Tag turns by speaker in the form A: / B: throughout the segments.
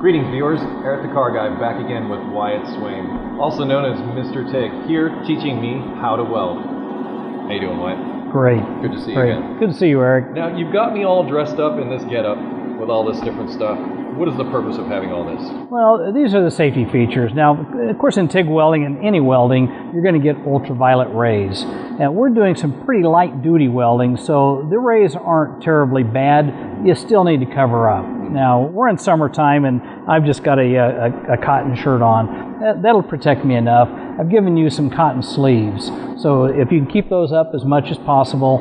A: Greetings viewers, Eric the Car Guy back again with Wyatt Swain, also known as Mr. Tig, here teaching me how to weld. How you doing, Wyatt?
B: Great.
A: Good to see you again.
B: Good to see you, Eric.
A: Now, you've got me all dressed up in this getup with all this different stuff. What is the purpose of having all this?
B: Well, these are the safety features. Now, of course, in TIG welding and any welding, you're going to get ultraviolet rays. And we're doing some pretty light-duty welding, so the rays aren't terribly bad. You still need to cover up. Now, we're in summertime, and I've just got a cotton shirt on. That'll protect me enough. I've given you some cotton sleeves, so if you can keep those up as much as possible,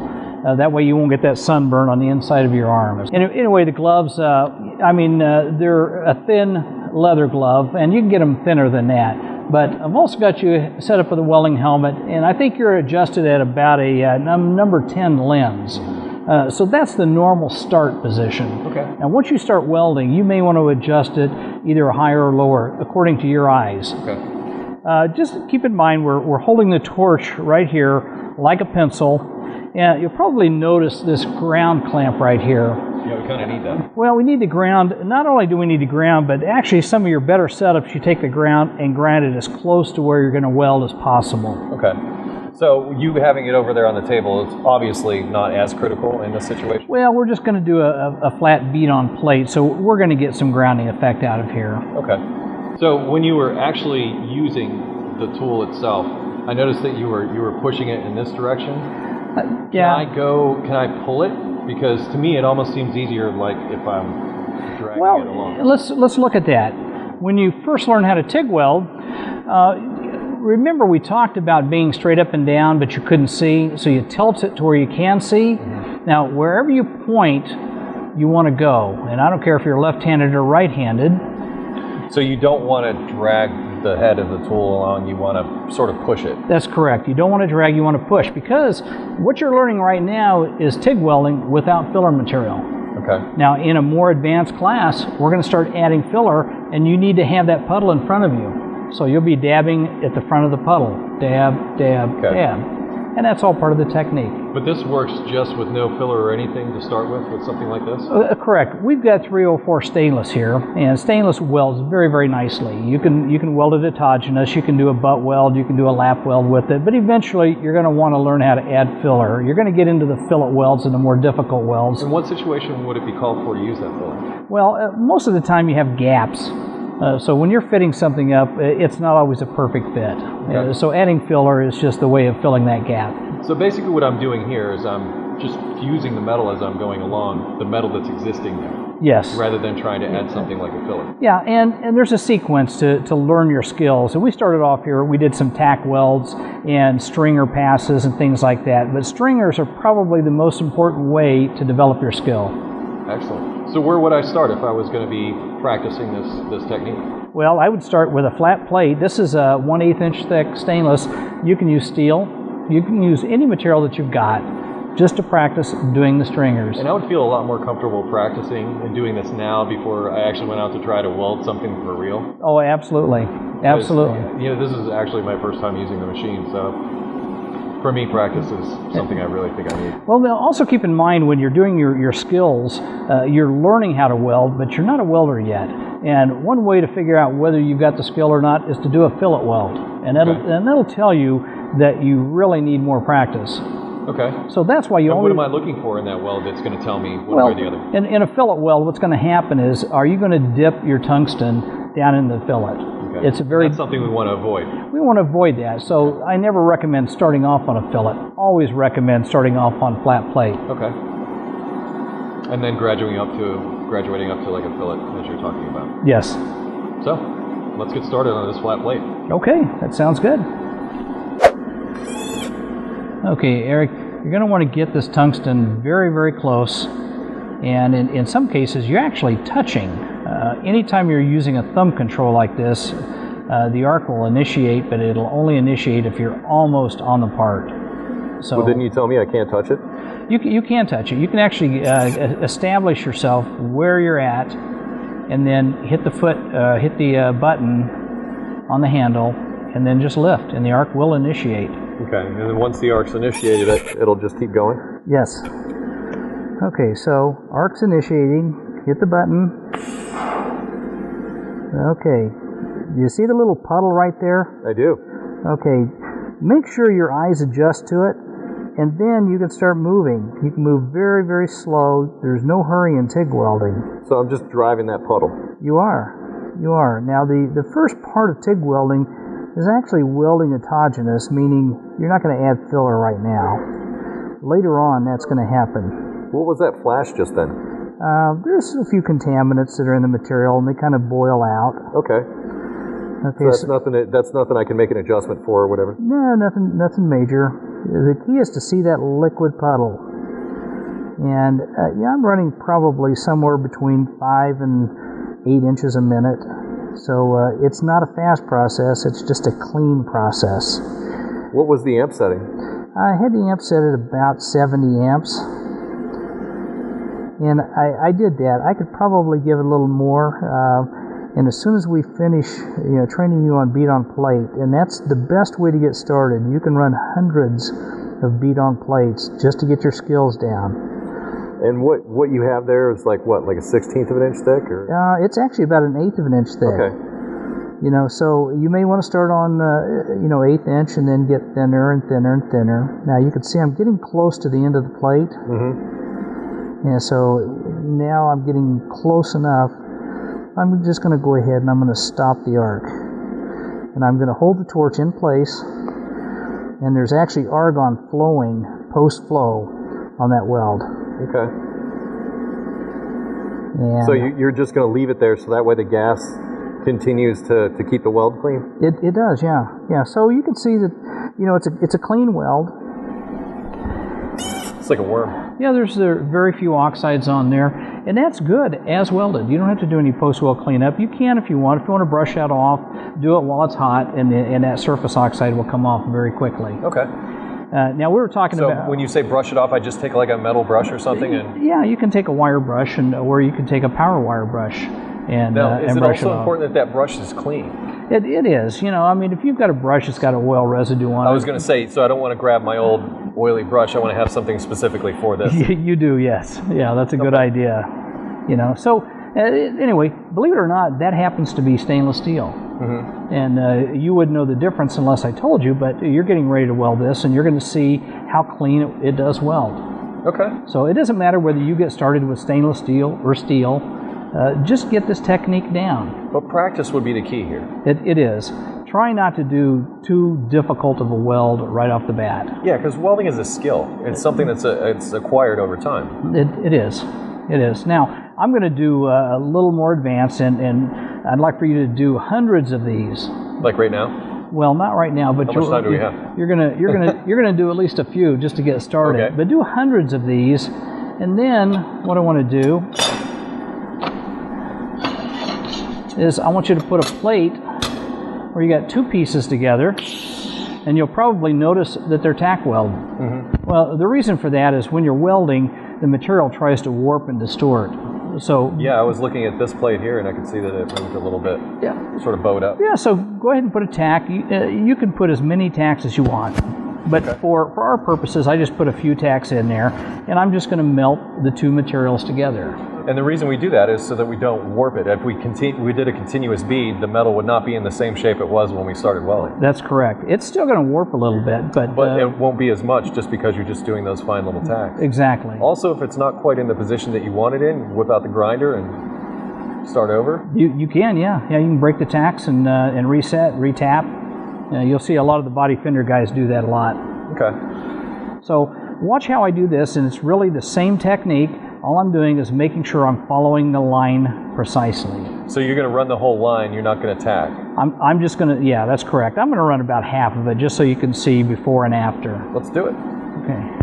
B: that way you won't get that sunburn on the inside of your arms. And anyway, the gloves, they're a thin leather glove, and you can get them thinner than that. But I've also got you set up with a welding helmet, and I think you're adjusted at about a number 10 lens. So that's the normal start position.
A: Okay.
B: Now once you start welding, you may want to adjust it either higher or lower according to your eyes.
A: Okay.
B: Just keep in mind we're holding the torch right here like a pencil, and you'll probably notice this ground clamp right here.
A: Yeah, we kind of need that.
B: Well, we need to ground. Not only do we need to ground, but actually some of your better setups, you take the ground and ground it as close to where you're going to weld as possible.
A: Okay. So you having it over there on the table is obviously not as critical in this situation?
B: Well, we're just going to do a flat bead on plate, so we're going to get some grounding effect out of here.
A: Okay. So when you were actually using the tool itself, I noticed that you were pushing it in this direction.
B: Yeah.
A: Can I pull it? Because to me it almost seems easier like if I'm dragging it along.
B: Let's look at that. When you first learn how to TIG weld, remember we talked about being straight up and down, but you couldn't see, so you tilt it to where you can see. Mm-hmm. Now, wherever you point, you want to go, and I don't care if you're left-handed or right-handed.
A: So you don't want to drag the head of the tool along, you want to sort of push it.
B: That's correct. You don't want to drag, you want to push, because what you're learning right now is TIG welding without filler material.
A: Okay.
B: Now, in a more advanced class, we're going to start adding filler, and you need to have that puddle in front of you. So you'll be dabbing at the front of the puddle. Dab, dab,
A: okay.
B: dab. And that's all part of the technique.
A: But this works just with no filler or anything to start with something like this?
B: Correct. We've got 304 stainless here, and stainless welds very, very nicely. You can weld it autogenous, you can do a butt weld, you can do a lap weld with it, but eventually you're going to want to learn how to add filler. You're going to get into the fillet welds and the more difficult welds.
A: In what situation would it be called for to use that filler?
B: Well, most of the time you have gaps. So when you're fitting something up, it's not always a perfect fit.
A: Okay.
B: So adding filler is just the way of filling that gap.
A: So basically what I'm doing here is I'm just fusing the metal as I'm going along, the metal that's existing there.
B: Yes.
A: Rather than trying to add something like a filler.
B: Yeah, and there's a sequence to learn your skills. And we started off here, we did some tack welds and stringer passes and things like that. But stringers are probably the most important way to develop your skill.
A: Excellent. So where would I start if I was going to be practicing this technique?
B: Well, I would start with a flat plate. This is a 1/8 inch thick stainless. You can use steel. You can use any material that you've got just to practice doing the stringers.
A: And I would feel a lot more comfortable practicing and doing this now before I actually went out to try to weld something for real.
B: Oh, absolutely. Absolutely.
A: Because, this is actually my first time using the machine, so for me, practice is something I really think I need.
B: Well, now also keep in mind when you're doing your skills, you're learning how to weld, but you're not a welder yet. And one way to figure out whether you've got the skill or not is to do a fillet weld. And that'll tell you that you really need more practice.
A: Okay.
B: So that's why you
A: what am I looking for in that weld that's going to tell me one way or the other?
B: In a fillet weld, what's going to happen is, are you going to dip your tungsten down in the fillet?
A: Okay. That's something we want to avoid.
B: We want to avoid that. So I never recommend starting off on a fillet. Always recommend starting off on flat plate.
A: Okay. And then graduating up to like a fillet, as you're talking about.
B: Yes.
A: So let's get started on this flat plate.
B: Okay, that sounds good. Okay, Eric, you're going to want to get this tungsten very, very close, and in some cases you're actually touching. Anytime you're using a thumb control like this, the arc will initiate, but it'll only initiate if you're almost on the part. So,
A: well, didn't you tell me I can't touch it?
B: You can touch it. You can actually establish yourself where you're at, and then hit the button on the handle, and then just lift, and the arc will initiate.
A: Okay, and then once the arc's initiated, it'll just keep going?
B: Yes. Okay, so arc's initiating, hit the button, Okay. Do you see the little puddle right there?
A: I do.
B: Okay. Make sure your eyes adjust to it, and then you can start moving. You can move very, very slow. There's no hurry in TIG welding.
A: So I'm just driving that puddle.
B: You are. You are. Now, the first part of TIG welding is actually welding autogenous, meaning you're not going to add filler right now. Later on, that's going to happen.
A: What was that flash just then?
B: There's a few contaminants that are in the material, and they kind of boil out.
A: Okay.
B: Okay,
A: so that's nothing I can make an adjustment for or whatever?
B: No, nothing major. The key is to see that liquid puddle. And yeah, I'm running probably somewhere between 5 and 8 inches a minute. So it's not a fast process, it's just a clean process.
A: What was the amp setting?
B: I had the amp set at about 70 amps. And I did that. I could probably give it a little more. And as soon as we finish, training you on bead on plate, and that's the best way to get started. You can run hundreds of bead on plates just to get your skills down.
A: And what you have there is like what, like a 1/16 of an inch thick, or?
B: It's actually about an 1/8 of an inch thick.
A: Okay.
B: So you may want to start on 1/8 inch and then get thinner and thinner and thinner. Now you can see I'm getting close to the end of the plate.
A: Mm-hmm.
B: Yeah. So now I'm getting close enough. I'm just going to go ahead and I'm going to stop the arc. And I'm going to hold the torch in place. And there's actually argon flowing post-flow on that weld.
A: Okay.
B: And
A: so you're just going to leave it there so that way the gas continues to keep the weld clean?
B: It does, yeah. Yeah, so you can see that, it's a clean weld.
A: It's like a worm.
B: Yeah, there's very few oxides on there, and that's good as welded. You don't have to do any post-weld cleanup. You can if you want. If you want to brush that off, do it while it's hot, and that surface oxide will come off very quickly.
A: Okay.
B: Now we were talking about...
A: So when you say brush it off, I just take like a metal brush or something? And
B: yeah, you can take a wire brush, or you can take a power wire brush and
A: now, is
B: and
A: it
B: brush
A: also
B: it
A: important that brush is clean?
B: It is. If you've got a brush that's got a oil residue on it...
A: I was going to say, so I don't want to grab my old oily brush. I want to have something specifically for this.
B: You do, yes. Yeah, that's a good idea. So anyway, believe it or not, that happens to be stainless steel. Mm-hmm. And you wouldn't know the difference unless I told you, but you're getting ready to weld this, and you're going to see how clean it does weld.
A: Okay. So
B: it doesn't matter whether you get started with stainless steel or steel. Just get this technique down.
A: But practice would be the key here.
B: It is. Try not to do too difficult of a weld right off the bat.
A: Yeah, because welding is a skill. It's something that's it's acquired over time.
B: It is. It is. Now, I'm going to do a little more advanced, and I'd like for you to do hundreds of these.
A: Like right now?
B: Well, not right now, but
A: how much time do we have?
B: You're gonna do at least a few just to get started.
A: Okay.
B: But do hundreds of these, and then what I want to do is I want you to put a plate where you got two pieces together, and you'll probably notice that they're tack welded. Mm-hmm. Well, the reason for that is when you're welding, the material tries to warp and distort. So
A: yeah, I was looking at this plate here, and I could see that it moved a little bit.
B: Yeah.
A: Sort of bowed up.
B: Yeah. So go ahead and put a tack. You can put as many tacks as you want, but
A: okay.
B: for our purposes, I just put a few tacks in there, and I'm just going to melt the two materials together.
A: And the reason we do that is so that we don't warp it. If we did a continuous bead, the metal would not be in the same shape it was when we started welding.
B: That's correct. It's still going to warp a little bit, but
A: it won't be as much just because you're just doing those fine little tacks.
B: Exactly.
A: Also, if it's not quite in the position that you want it in, whip out the grinder and start over.
B: You can, yeah. Yeah, you can break the tacks and reset, retap. You'll see a lot of the body fender guys do that a lot.
A: Okay.
B: So watch how I do this, and it's really the same technique. All I'm doing is making sure I'm following the line precisely.
A: So you're going to run the whole line, you're not going to tack?
B: I'm just going to, yeah, that's correct. I'm going to run about half of it just so you can see before and after.
A: Let's do it.
B: Okay.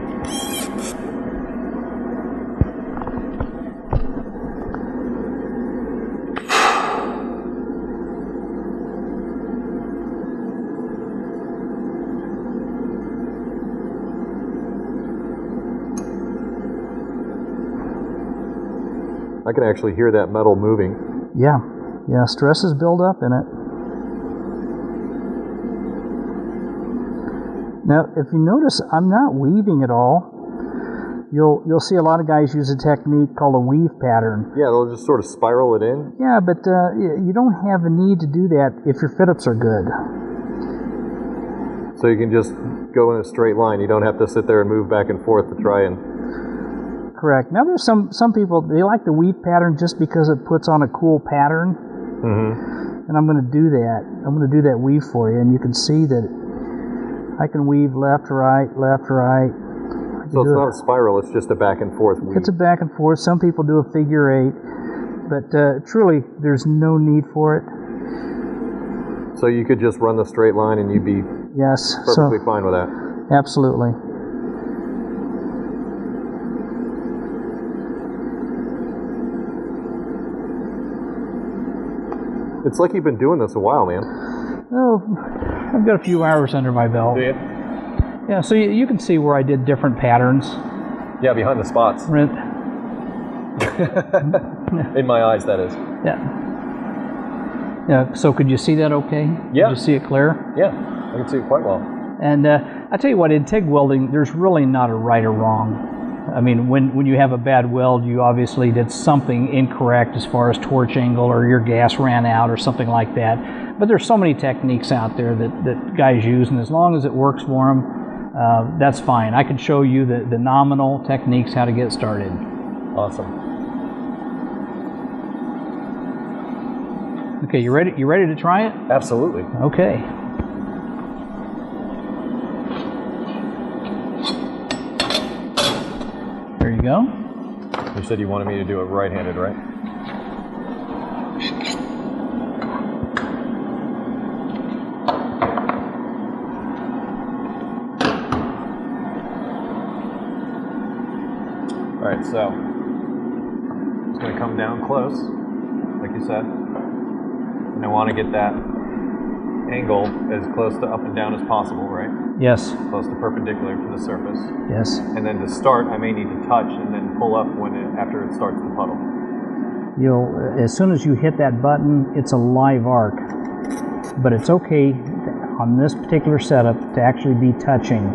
A: I can actually hear that metal moving.
B: Yeah, stresses build up in it. Now, if you notice, I'm not weaving at all. you'll see a lot of guys use a technique called a weave pattern.
A: Yeah, they'll just sort of spiral it in.
B: Yeah, but you don't have a need to do that if your fit-ups are good.
A: So you can just go in a straight line. You don't have to sit there and move back and forth to try and...
B: Correct. Now there's some people, they like the weave pattern just because it puts on a cool pattern. And I'm going to do that. I'm going to do that weave for you, and you can see that I can weave left, right.
A: So it's not a spiral, it's just a back and forth weave.
B: It's a back and forth. Some people do a figure 8, but truly, there's no need for it.
A: So you could just run the straight line and you'd be perfectly fine with that.
B: Absolutely.
A: It's like you've been doing this a while, man.
B: Oh, I've got a few hours under my belt.
A: Do you?
B: Yeah, so you can see where I did different patterns.
A: Yeah, behind the spots. In my eyes, that is.
B: Yeah. Yeah. So could you see that okay?
A: Yeah.
B: Could you see it clear?
A: Yeah, I can see it quite well.
B: And I tell you what, in TIG welding, there's really not a right or wrong. I mean, when you have a bad weld, you obviously did something incorrect as far as torch angle, or your gas ran out or something like that. But there's so many techniques out there that guys use, and as long as it works for them, that's fine. I could show you the nominal techniques how to get started.
A: Awesome.
B: Okay, you ready? You ready to try it?
A: Absolutely.
B: Okay. There you go.
A: You said you wanted me to do it right-handed, right? Alright, so it's going to come down close, like you said. And I want to get that angle as close to up and down as possible, right?
B: Yes.
A: Close to perpendicular to the surface.
B: Yes.
A: And then to start, I may need to touch and then pull up after it starts to puddle.
B: As soon as you hit that button, it's a live arc. But it's okay on this particular setup to actually be touching.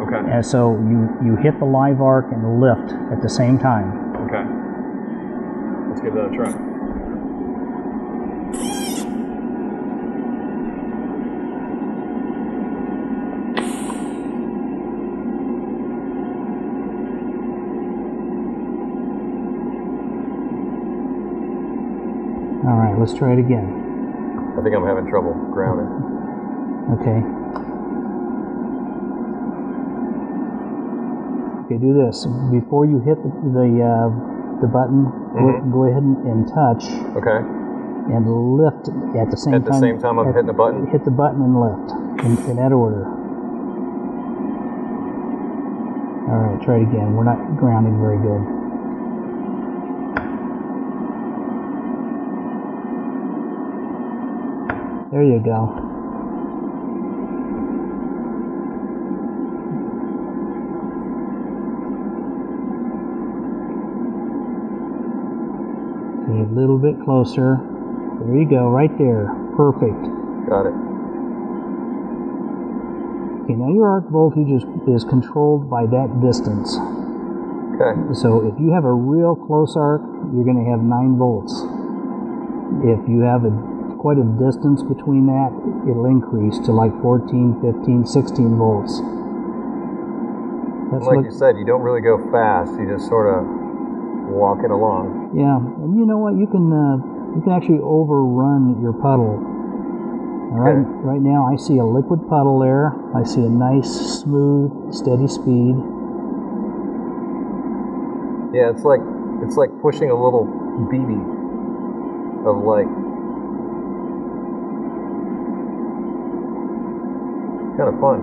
A: Okay.
B: And so you hit the live arc and lift at the same time.
A: Okay. Let's give that a try.
B: All right, let's try it again.
A: I think I'm having trouble grounding.
B: Okay. Okay, do this. Before you hit the button, go ahead and touch.
A: Okay.
B: And lift at the same time.
A: At the same time I'm hitting the button?
B: Hit the button and lift in that order. All right, try it again. We're not grounding very good. There you go. A little bit closer. There you go, right there. Perfect.
A: Got it.
B: Okay, now your arc voltage is controlled by that distance.
A: Okay.
B: So if you have a real close arc, you're going to have 9 volts. If you have quite a distance between that, it'll increase to like 14, 15, 16 volts. That's
A: like you said, you don't really go fast. You just sort of walk it along.
B: Yeah, and you know what? You can actually overrun your puddle. Right now, I see a liquid puddle there. I see a nice, smooth, steady speed.
A: Yeah, it's like pushing a little BB of light. Kind of fun.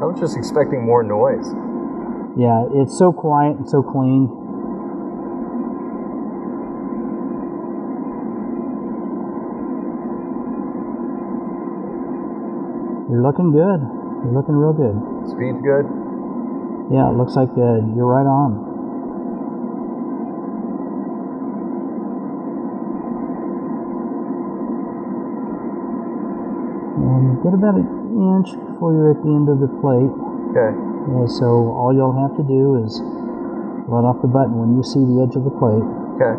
A: I was just expecting more noise.
B: Yeah, it's so quiet and so clean. You're looking good. You're looking real good.
A: Speed's good?
B: Yeah, it looks like you're right on. And get about an inch before you're at the end of the plate.
A: Okay.
B: And so all you'll have to do is let off the button when you see the edge of the plate.
A: Okay.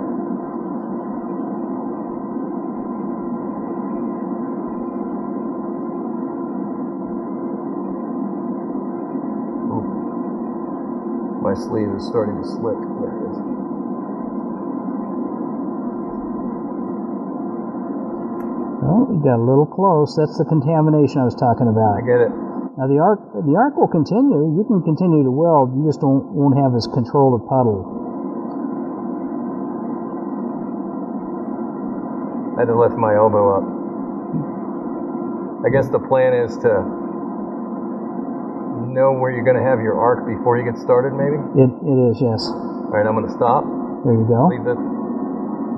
A: Ooh. My sleeve is starting to slip. There it is.
B: Well, we got a little close. That's the contamination I was talking about.
A: I get it.
B: Now the arc will continue. You can continue to weld. You just won't have as control of puddle.
A: I had to lift my elbow up. I guess the plan is to know where you're going to have your arc before you get started, maybe?
B: It is, yes.
A: All right, I'm going to stop.
B: There you go.
A: Leave it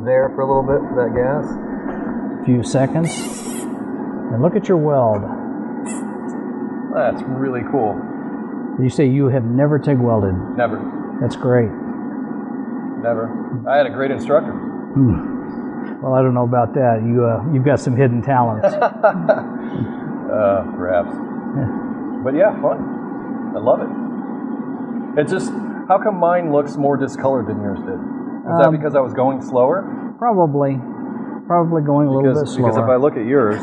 A: there for a little bit for that gas.
B: A few seconds. And look at your weld.
A: That's really cool.
B: Did you say you have never TIG welded?
A: Never.
B: That's great.
A: Never. I had a great instructor.
B: Well, I don't know about that. You've got some hidden talents.
A: Perhaps. But yeah, fun. I love it. It's just, how come mine looks more discolored than yours did? Is that because I was going slower?
B: Probably going a little bit slower.
A: Because if I look at yours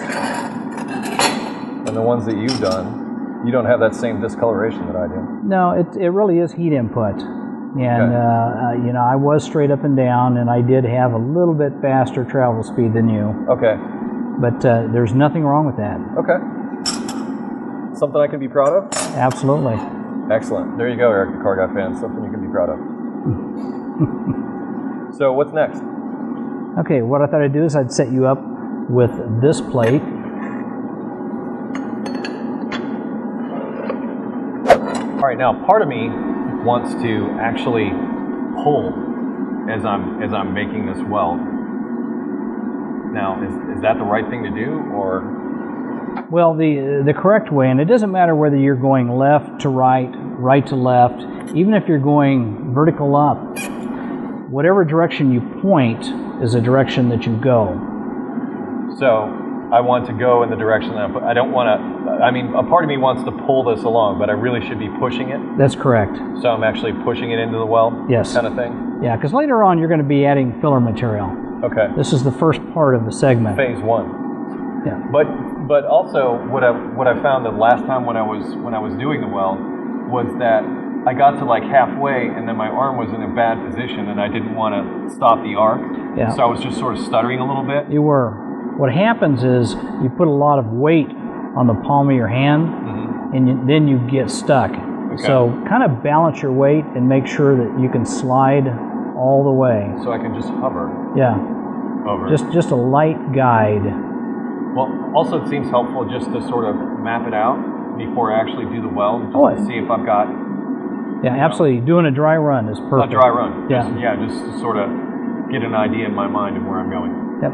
A: and the ones that you've done, you don't have that same discoloration that I do.
B: No, it really is heat input. And, you know, I was straight up and down, and I did have a little bit faster travel speed than you.
A: Okay.
B: But there's nothing wrong with that.
A: Okay. Something I can be proud of?
B: Absolutely.
A: Excellent. There you go, Eric the Car Guy fan. Something you can be proud of. So what's next?
B: Okay, what I thought I'd do is I'd set you up with this plate.
A: All right, now part of me wants to actually pull as I'm making this weld. Now, is that the right thing to do, or?
B: Well, the correct way, and it doesn't matter whether you're going left to right, right to left, even if you're going vertical up, whatever direction you point is the direction that you go.
A: So I want to go in the direction that I don't want to, I mean, a part of me wants to pull this along, but I really should be pushing it.
B: That's correct.
A: So I'm actually pushing it into the weld?
B: Yes.
A: Kind of thing?
B: Yeah, because later on you're going to be adding filler material.
A: Okay.
B: This is the first part of the segment.
A: Phase one.
B: Yeah.
A: But also what I found the last time when I was doing the weld was that I got to like halfway and then my arm was in a bad position and I didn't want to stop the arc. Yeah. So I was just sort of stuttering a little bit.
B: You were. What happens is you put a lot of weight on the palm of your hand, and then you get stuck. Okay. So kind of balance your weight and make sure that you can slide all the way.
A: So I can just hover.
B: Yeah.
A: Over.
B: Just a light guide.
A: Well, also it seems helpful just to sort of map it out before I actually do the weld, just to see if I've got.
B: Yeah, absolutely. Doing a dry run is perfect.
A: A dry run.
B: Yeah.
A: Just to sort of get an idea in my mind of where I'm going.
B: Yep.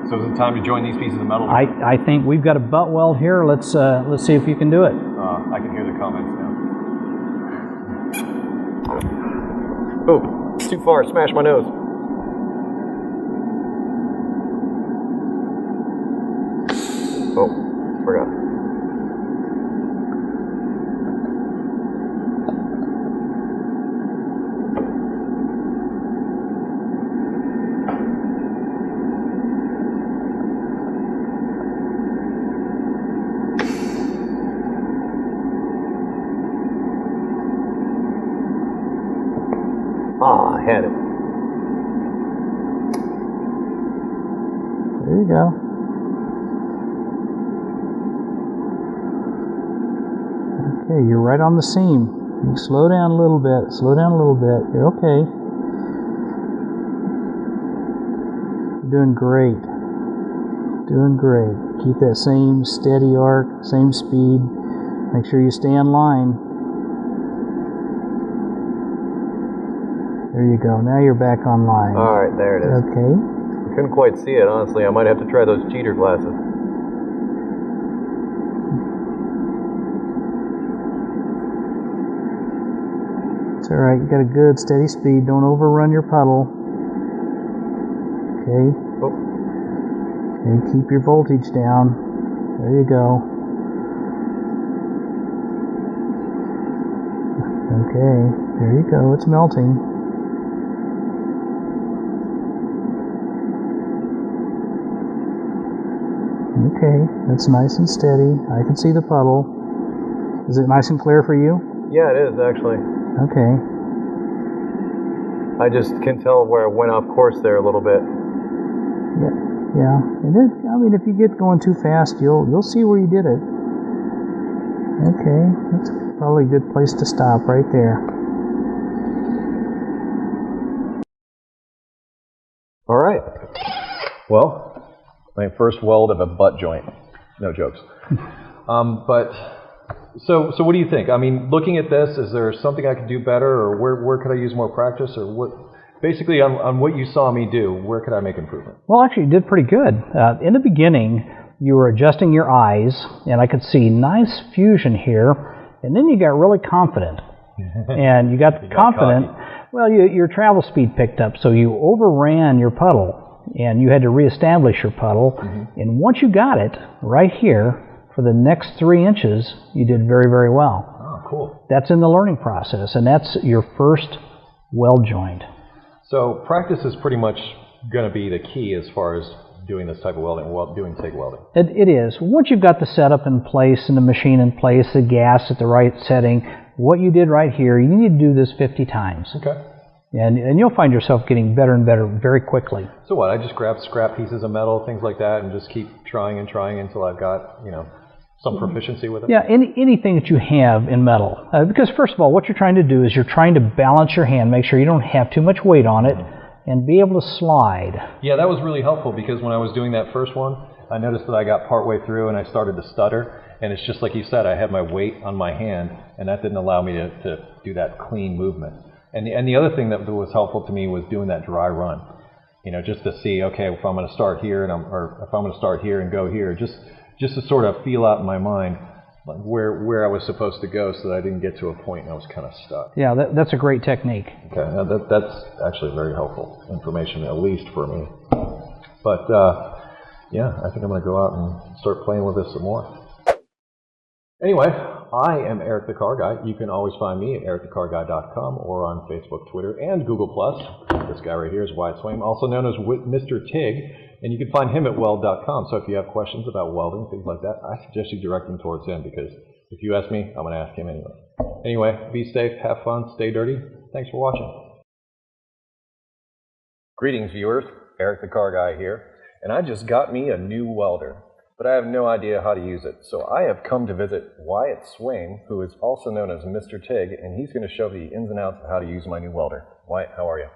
A: So is it time to join these pieces of metal?
B: I think we've got a butt weld here. Let's see if you can do it.
A: I can hear the comments now. Oh, it's too far. Smash my nose. Oh, forgot. I had it.
B: There you go. Okay, you're right on the seam. You slow down a little bit. Slow down a little bit. You're okay. You're doing great. Doing great. Keep that same steady arc, same speed. Make sure you stay in line. There you go. Now you're back online.
A: All right, there it is.
B: Okay.
A: I couldn't quite see it, honestly. I might have to try those cheater glasses.
B: It's all right. You got a good steady speed. Don't overrun your puddle. Okay.
A: Oh.
B: Okay. Keep your voltage down. There you go. Okay, there you go. It's melting. Okay, that's nice and steady. I can see the puddle. Is it nice and clear for you?
A: Yeah, it is actually.
B: Okay.
A: I just can tell where I went off course there a little bit.
B: Yeah. And then, I mean, if you get going too fast, you'll see where you did it. Okay, that's probably a good place to stop right there.
A: All right. Well, my first weld of a butt joint. No jokes. So what do you think? I mean, looking at this, is there something I could do better, or where could I use more practice, or what? Basically, on what you saw me do, where could I make improvement?
B: Well, actually, you did pretty good. In the beginning, you were adjusting your eyes, and I could see nice fusion here, and then you got really confident. And you got confident. Well, your travel speed picked up, so you overran your puddle, and you had to reestablish your puddle. And once you got it right here, for the next 3 inches, you did very, very well.
A: Oh, cool.
B: That's in the learning process, and that's your first weld joint.
A: So practice is pretty much going to be the key as far as doing this type of welding, doing TIG welding.
B: It is. Once you've got the setup in place and the machine in place, the gas at the right setting, what you did right here, you need to do this 50 times.
A: Okay.
B: And you'll find yourself getting better and better very quickly.
A: So what, I just grab scrap pieces of metal, things like that, and just keep trying and trying until I've got, some proficiency with it?
B: Yeah, anything that you have in metal. Because first of all, what you're trying to do is you're trying to balance your hand, make sure you don't have too much weight on it, and be able to slide.
A: Yeah, that was really helpful, because when I was doing that first one, I noticed that I got partway through and I started to stutter, and it's just like you said, I had my weight on my hand, and that didn't allow me to do that clean movement. And the other thing that was helpful to me was doing that dry run, just to see, okay, if I'm going to start here or if I'm going to start here and go here, just to sort of feel out in my mind like where I was supposed to go, so that I didn't get to a point and I was kind of stuck.
B: Yeah, that's a great technique.
A: Okay, now that's actually very helpful information, at least for me. But yeah, I think I'm going to go out and start playing with this some more. Anyway, I am Eric the Car Guy. You can always find me at EricTheCarGuy.com or on Facebook, Twitter, and Google+. This guy right here is Wyatt Swaim, also known as Mr. TIG, and you can find him at Weld.com. So if you have questions about welding, things like that, I suggest you direct them towards him, because if you ask me, I'm going to ask him anyway. Anyway, be safe, have fun, stay dirty. Thanks for watching. Greetings, viewers. Eric the Car Guy here, and I just got me a new welder, but I have no idea how to use it. So I have come to visit Wyatt Swaim, who is also known as Mr. TIG, and he's going to show me the ins and outs of how to use my new welder. Wyatt, how are you?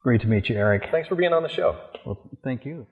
B: Great to meet you, Eric.
A: Thanks for being on the show.
B: Well, thank you.